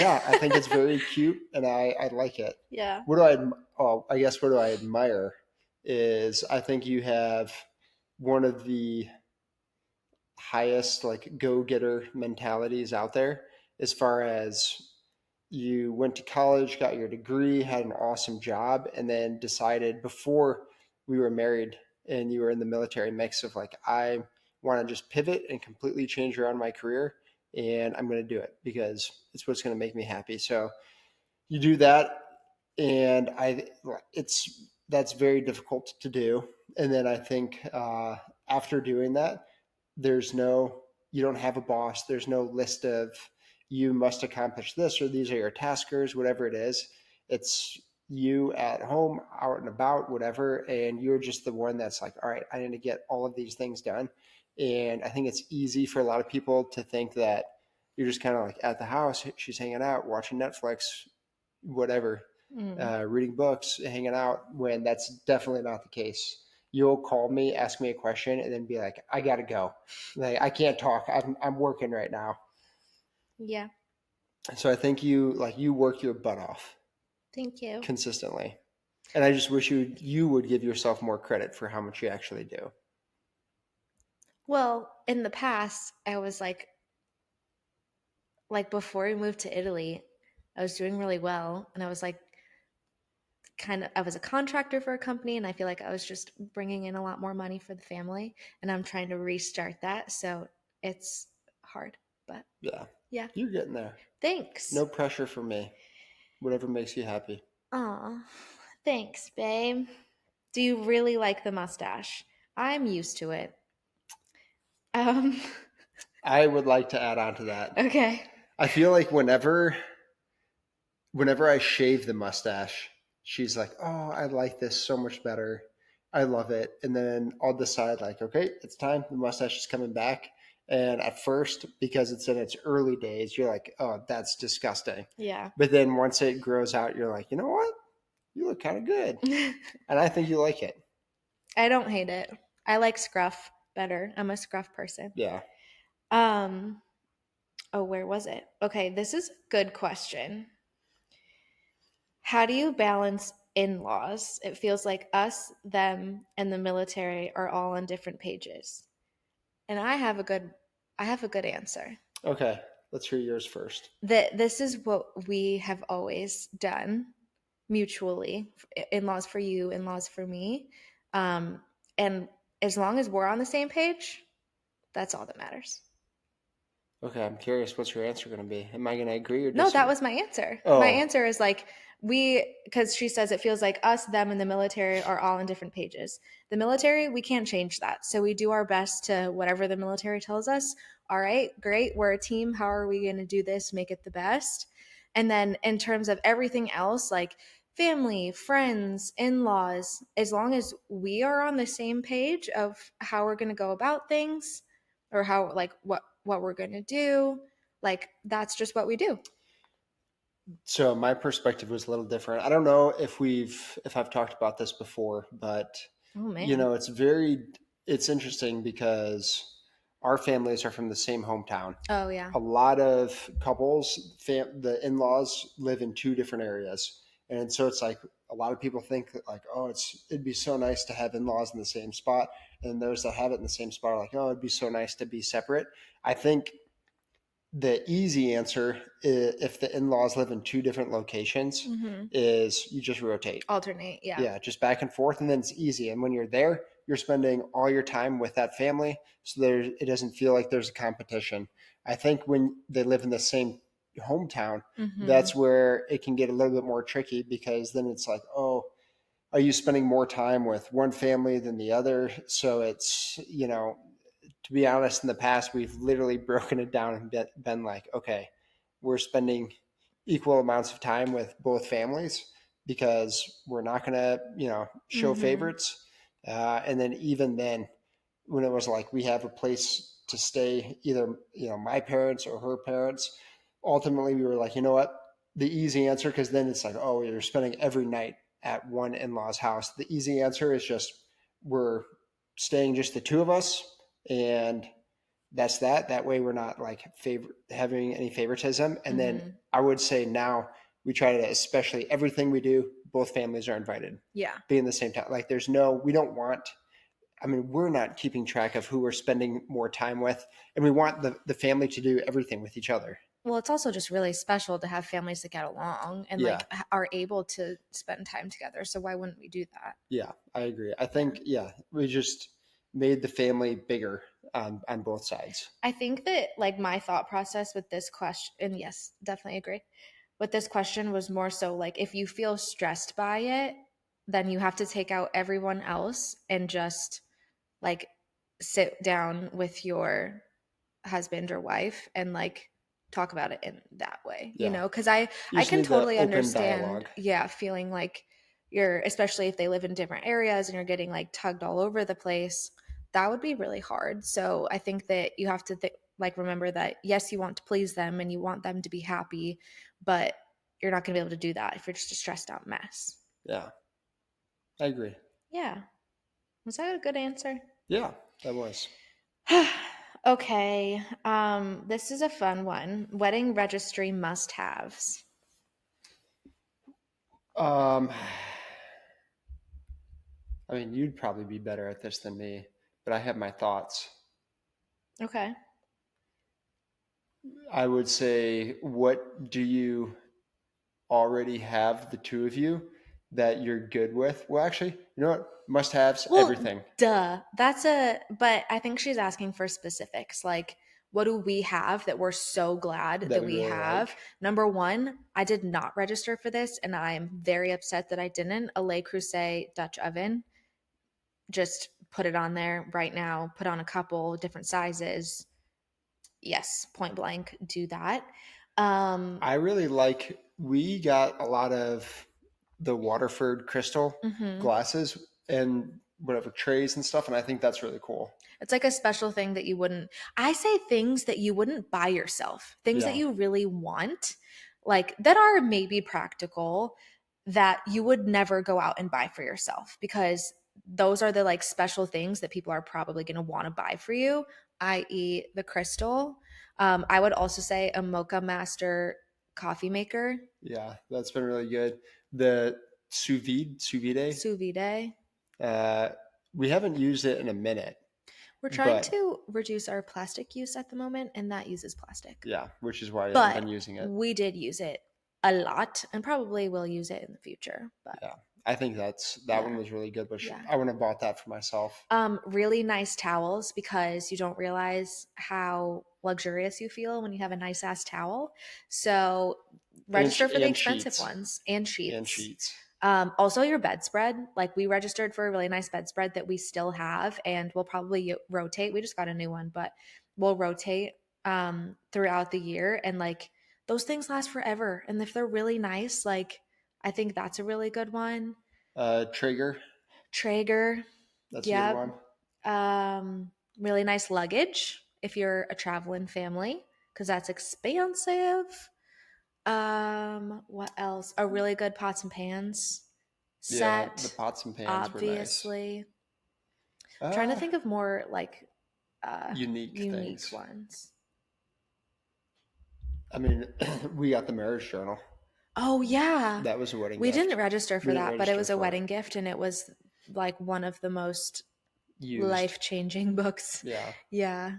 Yeah, I think it's very cute and I like it. Yeah. What do I oh, I guess what do I admire is I think you have one of the highest like go-getter mentalities out there as far as you went to college, got your degree, had an awesome job, and then decided before we were married and you were in the military mix of like, I want to just pivot and completely change around my career and I'm going to do it because it's what's going to make me happy. So you do that and it's that's very difficult to do. And then I think after doing that, there's no you don't have a boss, there's no list of you must accomplish this or these are your taskers, whatever it is. It's you at home, out and about, whatever, and you're just the one that's like, all right, I need to get all of these things done. And I think it's easy for a lot of people to think that you're just kind of like at the house, she's hanging out watching Netflix, whatever, Mm. reading books, hanging out, when that's definitely not the case. You'll call me, ask me a question, and then be like, I got to go. Like, I can't talk. I'm working right now. Yeah. So I think you work your butt off Thank you. consistently. And I just wish you would give yourself more credit for how much you actually do. Well, in the past, I was like before we moved to Italy, I was doing really well, and I was like I was a contractor for a company, and I feel like I was just bringing in a lot more money for the family, and I'm trying to restart that, so it's hard, but Yeah. yeah. You're getting there. Thanks. No pressure for me. Whatever makes you happy. Aw, thanks, babe. Do you really like the mustache? I'm used to it. Um, I would like to add on to that. okay. I feel like whenever I shave the mustache, she's like, "Oh, I like this so much better. I love it." And then I'll decide like, "Okay, it's time. The mustache is coming back." And at first, because it's in its early days, you're like, "Oh, that's disgusting." Yeah. But then once it grows out, you're like, "You know what? You look kind of good." And I think you like it. I don't hate it. I like scruff better. I'm a scruff person. Yeah. Um, oh, where was it? Okay, this is a good question. How do you balance in-laws? It feels like us, them, and the military are all on different pages. And I have a good answer. Okay. Let's hear yours first. That this is what we have always done mutually. In-laws for you, in-laws for me. Um, and as long as we're on the same page, that's all that matters. Okay, I'm curious. What's your answer going to be? Am I going to agree or No, that disagree? was my answer. My Oh, answer is like because she says it feels like us, them, and the military are all on different pages. The military, we can't change that. So we do our best to whatever the military tells us. All right, great. We're a team. How are we going to do this? Make it the best. And then in terms of everything else, like family, friends, in laws, as long as we are on the same page of how we're going to go about things or how, like, what we're going to do, like, that's just what we do. so my perspective was a little different. I don't know if I've talked about this before, but Oh man. it's interesting because our families are from the same hometown. Oh yeah. A lot of couples, the in-laws live in two different areas, and so it's like a lot of people think that like, oh, it'd be so nice to have in-laws in the same spot, and those that have it in the same spot are like, oh, it'd be so nice to be separate. I think the easy answer, if the in-laws live in two different locations, Mm-hmm. is you just rotate. Alternate. Yeah. Yeah, just back and forth, and then it's easy. And when you're there, you're spending all your time with that family, so it doesn't feel like there's a competition. I think when they live in the same hometown, Mm-hmm. that's where it can get a little bit more tricky because then it's like, oh, are you spending more time with one family than the other? So it's, to be honest, in the past, we've literally broken it down and been like, okay, we're spending equal amounts of time with both families because we're not going to, show Mm-hmm. favorites. And then even then, when it was like we have a place to stay, either, my parents or her parents, ultimately we were like, you know what? The easy answer, because then it's like, oh, you're spending every night at one in-law's house. The easy answer is just we're staying just the two of us, and that's that. That way we're not like having any favoritism. And then Mm-hmm. I would say now we try to, especially everything we do, both families are invited. Yeah. Be in the same time. Like we don't want, I mean, we're not keeping track of who we're spending more time with, and we want the family to do everything with each other. Well, it's also just really special to have families that get along and Yeah, like are able to spend time together. So why wouldn't we do that? yeah, I agree. I Yeah. think, yeah, we just made the family bigger on both sides. I think that like my thought process with this question, and yes, definitely agree. With this question was more so like if you feel stressed by it, then you have to take out everyone else and just like sit down with your husband or wife and like talk about it in that way, Yeah, because you I just can need the totally open understand, dialogue. yeah, feeling like you're, especially if they live in different areas and you're getting like tugged all over the place, that would be really hard. So I think that you have to like remember that yes, you want to please them and you want them to be happy, but you're not going to be able to do that if you're just a stressed out mess. Yeah, I agree. Yeah. Was that a good answer? Yeah, that was. Okay. This is a fun one. Wedding registry must-haves. Um, I mean, you'd probably be better at this than me, but I have my thoughts. Okay. I would say, what do you already have, the two of you, that you're good with? Well, actually, you know what? Must haves Well, everything duh. But I think she's asking for specifics. Like, what do we have that we're so glad that that we we really have? like. Number one, I did not register for this, and I am very upset that I didn't. A Le Creuset Dutch oven. Just put it on there right now. Put on a couple different sizes. Yes, point blank, do that. Um, I really like, we got a lot of the Waterford crystal mhm. glasses and whatever trays and stuff, and I think that's really cool. It's like a special thing that you wouldn't, I say things that you wouldn't buy yourself, things that Yeah, you really want, like that are maybe practical, that you would never go out and buy for yourself because those are the like special things that people are probably going to want to buy for you, i.e., the crystal. I would also say a Mocha Master coffee maker, yeah, that's been really good. The sous vide, sous vide. uh, we haven't used it in a minute, We're trying but to reduce our plastic use at the moment, and that uses plastic. yeah, which is why I haven't But been using it. we did use it a lot and probably will use it in the future. But Yeah. I think that Yeah. one was really good, but Yeah. I wouldn't have bought that for myself. Really nice towels, because you don't realize how luxurious you feel when you have a nice ass towel. So register for the And expensive sheets. ones, and And sheets. sheets. Also your bedspread. Like, we registered for a really nice bedspread that we still have, and we'll probably rotate. We just got a new one, but we'll rotate throughout the year, and like those things last forever. And if they're really nice, like, I think that's a really good one. Traeger. Traeger. That's a good Yep. one. Really nice luggage if you're a traveling family, because that's expensive. What else? A really good pots and pans Yeah, the set, pots and pans were nice. obviously. Trying to Uh, think of more like Unique unique things. ones. I mean, we got the marriage journal. Oh yeah. That was a wedding We gift. didn't register We for didn't that, but it register was a for it. wedding gift, and it was like one of the most Used. life-changing books. Yeah. Yeah.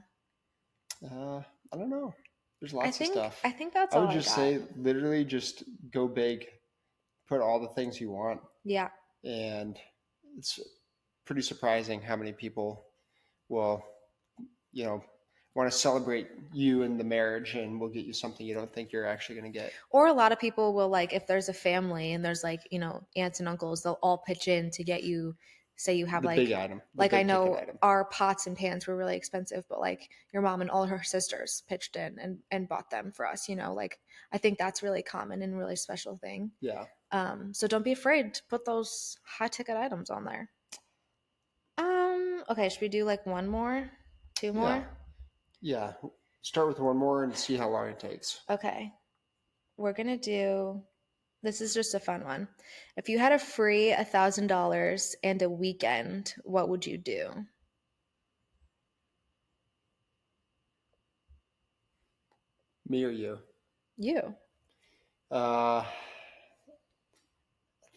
I don't know. There's I lots of think stuff. I think that's I all would I just got. say, literally, just go big, put all the things you want, Yeah. and it's pretty surprising how many people will, you know, want to celebrate you and the marriage, and will get you something you don't think you're actually going to get. Or a lot of people will, like, if there's a family and there's like, aunts and uncles, they'll all pitch in to get you, say you have The big like item, the like I big ticket know item. our pots and pans were really expensive, but like your mom and all her sisters pitched in and bought them for us, like I think that's really common and really special thing. Yeah. So don't be afraid to put those high ticket items on there. Okay, should we do like one more? Two Yeah. more? Yeah. Start with one more and see how long it takes. Okay. We're gonna do This is just a fun one. If you had a free $1,000 and a weekend, what would you do? Me or you? You. Uh,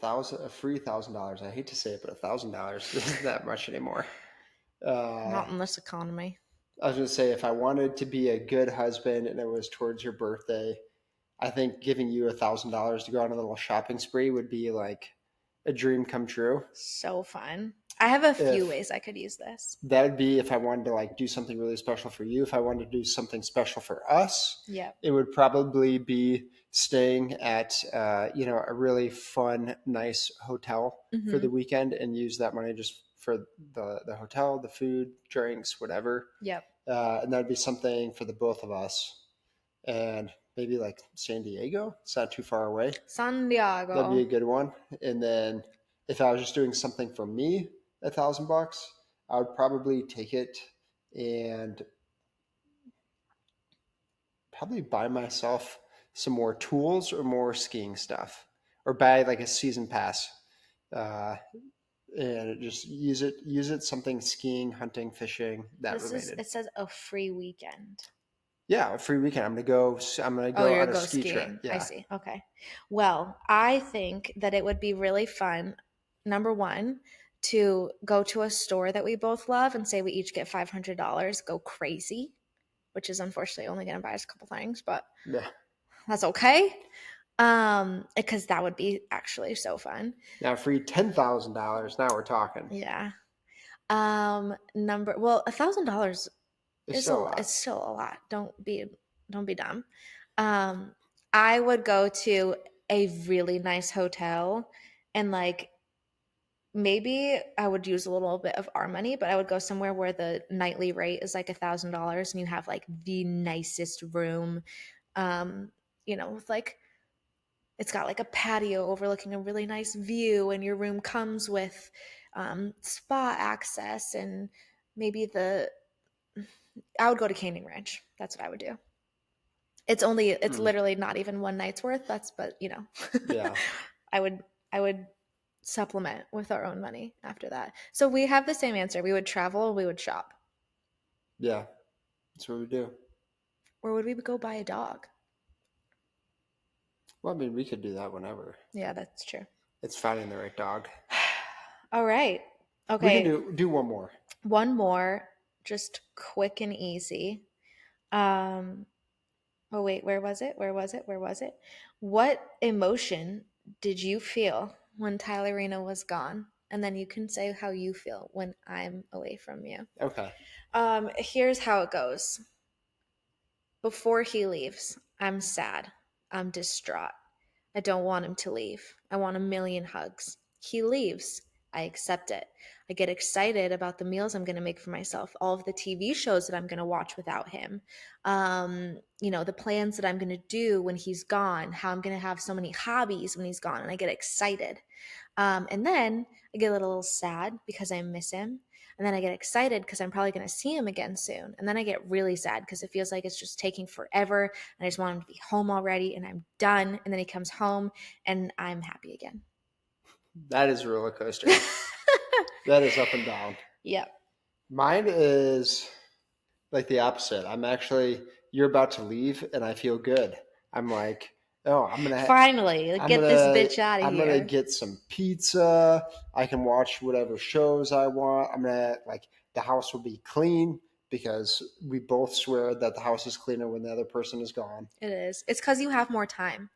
a free $1,000. I hate to say it, but $1,000 isn't that much anymore. Not in this economy. I was going to say, if I wanted to be a good husband and it was towards your birthday, I think giving you $1,000 to go on a little shopping spree would be like a dream come true. So fun. I have a few If ways I could use this. that would be if I wanted to like do something really special for you. If I wanted to do something special for us, Yep. it would probably be staying at a really fun, nice hotel for the Mm-hmm. weekend, and use that money just for the hotel, the food, drinks, whatever. Yep. And that'd be something for the both of us. And maybe like San Diego. It's not too far away. San That'd be a Diego. good one. And then if I was just doing something for me, $1,000, I would probably take it and probably buy myself some more tools or more skiing stuff, or buy like a season pass, uh, and just use it something skiing, hunting, fishing, that related. It says a free weekend. Yeah, a free weekend. I'm gonna Oh, go you're on a go ski trip. skiing. I Yeah, see. Okay. Well, I think that it would be really fun, number one, to go to a store that we both love and say we each get $500, go crazy, which is unfortunately only going to buy us a couple things, but yeah. that's okay. Because that would be actually so fun. Now free $10,000. Now we're talking. Yeah. $1,000 It's still a it's lot. still a lot. Don't be dumb. Um, I would go to a really nice hotel, and like maybe I would use a little bit of our money, but I would go somewhere where the nightly rate is like $1,000 and you have like the nicest room. Um, with like it's got like a patio overlooking a really nice view, and your room comes with spa access, and maybe I would go to Canyon Ranch. That's what I would do. It's Mm, literally not even one night's worth. But yeah, I would I would supplement with our own money after that. So we have the same answer. We would travel, we would shop. yeah. That's what we do. Or would we go buy a dog? Well, I mean, we could do that whenever. Yeah, that's true. It's finding the right dog. All right. We can Okay. do one more. One more, just quick and easy. Um, wait, where was it? What emotion did you feel when Tylerina was gone, and then you can say how you feel when I'm away from you. Okay. Here's how it goes. Before he leaves, I'm sad. I'm distraught. I don't want him to leave. I want a million hugs. He leaves. I accept it. I get excited about the meals I'm going to make for myself, all of the TV shows that I'm going to watch without him, the plans that I'm going to do when he's gone, how I'm going to have so many hobbies when he's gone, and I get excited. And then I get a little sad because I miss him. And then I get excited because I'm probably going to see him again soon. And then I get really sad because it feels like it's just taking forever. And I just want him to be home already. And I'm done. And then he comes home and I'm happy again. That is a roller coaster. That is up and down. Yep. Mine is like the opposite. You're about to leave and I feel good. I'm like, oh, finally get this bitch out of I'm here. gonna get some pizza. I can watch whatever shows I want. The house will be clean because we both swear that the house is cleaner when the other person is gone. It is. It's because you have more time.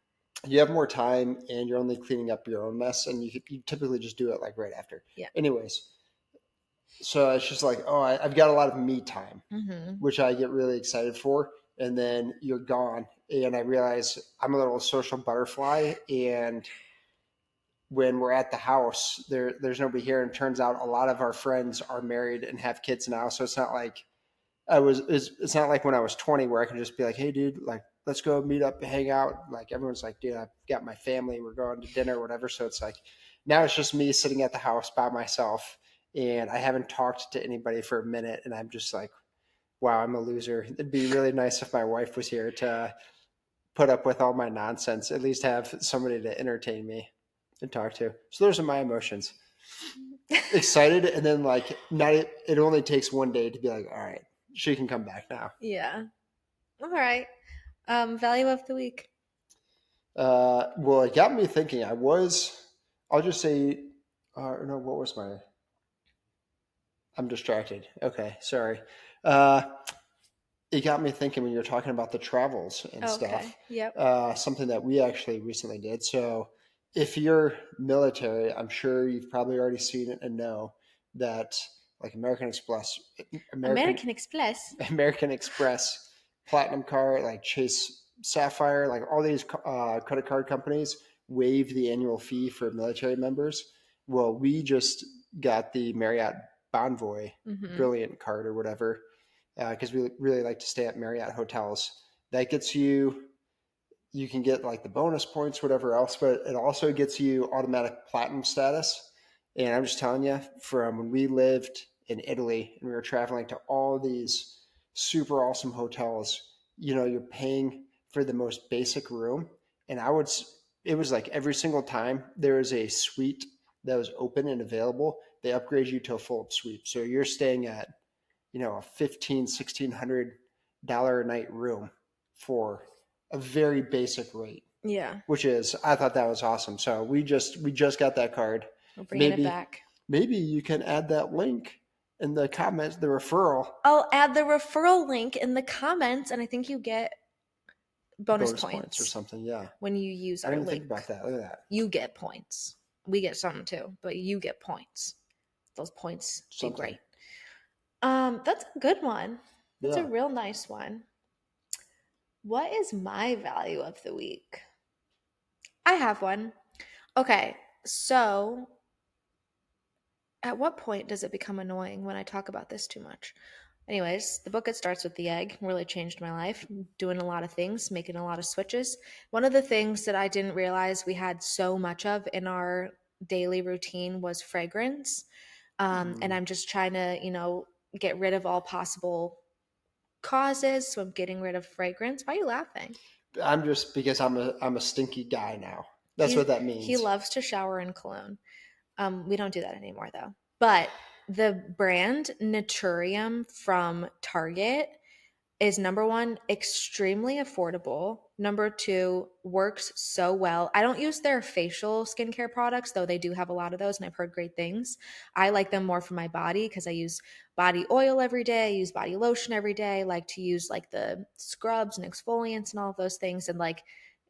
You have more time and you're only cleaning up your own mess, and you typically just do it like right after. Yeah. Anyways, so it's just like, oh, I've got a lot of me time, Mm-hmm. which I get really excited for. And then you're gone, and I realize I'm a little social butterfly. And when we're at the house, there's nobody here. And it turns out a lot of our friends are married and have kids now. So it's not like it's not like when I was 20 where I can just be like, hey, dude, like, let's go meet up, hang out. Like everyone's like, dude, I've got my family. We're going to dinner or whatever. So it's like now it's just me sitting at the house by myself, and I haven't talked to anybody for a minute. And I'm just like, wow, I'm a loser. It'd be really nice if my wife was here to put up with all my nonsense, at least have somebody to entertain me and talk to. So those are my emotions. Excited, and then like it only takes one day to be like, all right, she can come back now. Yeah. All right. Value of the week. Well, it got me thinking. I'll just say, no, what was my, I'm distracted. Okay, sorry. It got me thinking when you're talking about the travels and stuff. Yep. Something that we actually recently did. So if you're military, I'm sure you've probably already seen it and know that like American Express, American Express, Platinum Card, like Chase Sapphire, like all these credit card companies waive the annual fee for military members. Well, we just got the Marriott Bonvoy Brilliant card or whatever, because we really like to stay at Marriott hotels. That gets you can get like the bonus points, whatever else, but it also gets you automatic platinum status. And I'm just telling you, from when we lived in Italy and we were traveling to all these super awesome hotels, you're paying for the most basic room. And it was like every single time there was a suite that was open and available, they upgrade you to a full suite. So you're staying at, a $1,600 a night room for a very basic rate. Yeah. I thought that was awesome. So we just got that card. We're bringing it back. Maybe you can add that link in the comments, the referral. I'll add the referral link in the comments, and I think you get bonus points or something. Yeah. When you use our link. I didn't think about that. Look at that. You get points. We get something too, but you get points. Those points be great. That's a good one. That's a real nice one. What is my value of the week? I have one. Okay, so at what point does it become annoying when I talk about this too much? Anyways, the book, it starts with the egg, really changed my life. Doing a lot of things, making a lot of switches. One of the things that I didn't realize we had so much of in our daily routine was fragrance. And I'm just trying to, get rid of all possible causes. So I'm getting rid of fragrance. Why are you laughing? I'm just because I'm a stinky guy now. That's what that means. He loves to shower in cologne. We don't do that anymore though. But the brand Naturium from Target is number one, extremely affordable. Number two, works so well. I don't use their facial skincare products, though they do have a lot of those, and I've heard great things. I like them more for my body because I use body oil every day. I use body lotion every day. I like to use like the scrubs and exfoliants and all of those things. And like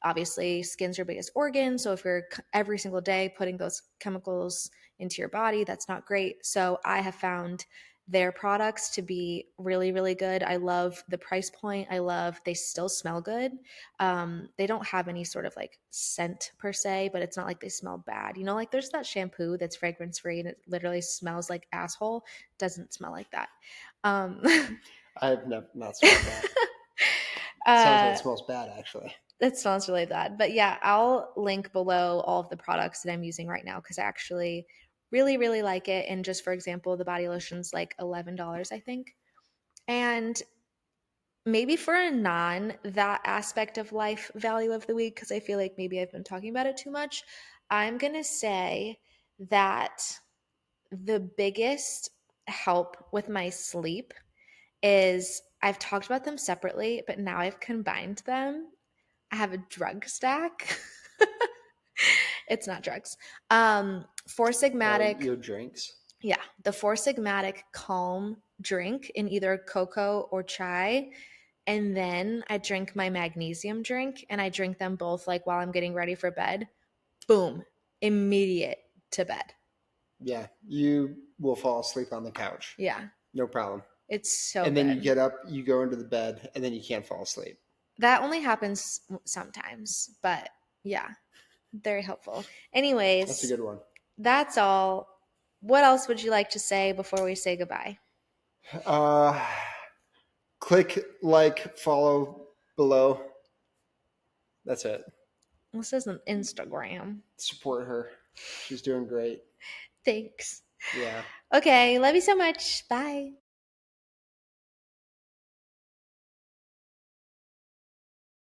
Obviously, skin's your biggest organ. So if you're every single day putting those chemicals into your body, that's not great. So I have found their products to be really, really good. I love the price point. I love they still smell good. They don't have any sort of like scent per se, but it's not like they smell bad. You know, like there's that shampoo that's fragrance free and it literally smells like asshole. Doesn't smell like that. Um, I have not smelled that. Sounds like it smells bad, actually. That smells really bad. But yeah, I'll link below all of the products that I'm using right now because I actually really, really like it. And just for example, the body lotion's like $11, I think. And maybe for a non that aspect of life value of the week, because I feel like maybe I've been talking about it too much, I'm going to say that the biggest help with my sleep is I've talked about them separately, but now I've combined them. I have a drug stack. It's not drugs. Four Sigmatic. Your drinks? Yeah, the Four Sigmatic Calm drink in either cocoa or chai. And then I drink my magnesium drink and I drink them both like while I'm getting ready for bed. Boom, immediate to bed. Yeah, you will fall asleep on the couch. Yeah, No problem. it's so And then you good. get up, you go into the bed, and then you can't fall asleep. That only happens sometimes, but yeah, very helpful. That's a Anyways, good one. that's all. What else would you like to say before we say goodbye? Uh, click like, follow below. That's it. This isn't Instagram. Support her. She's doing great. Thanks. Yeah. Okay, love you so much. Bye.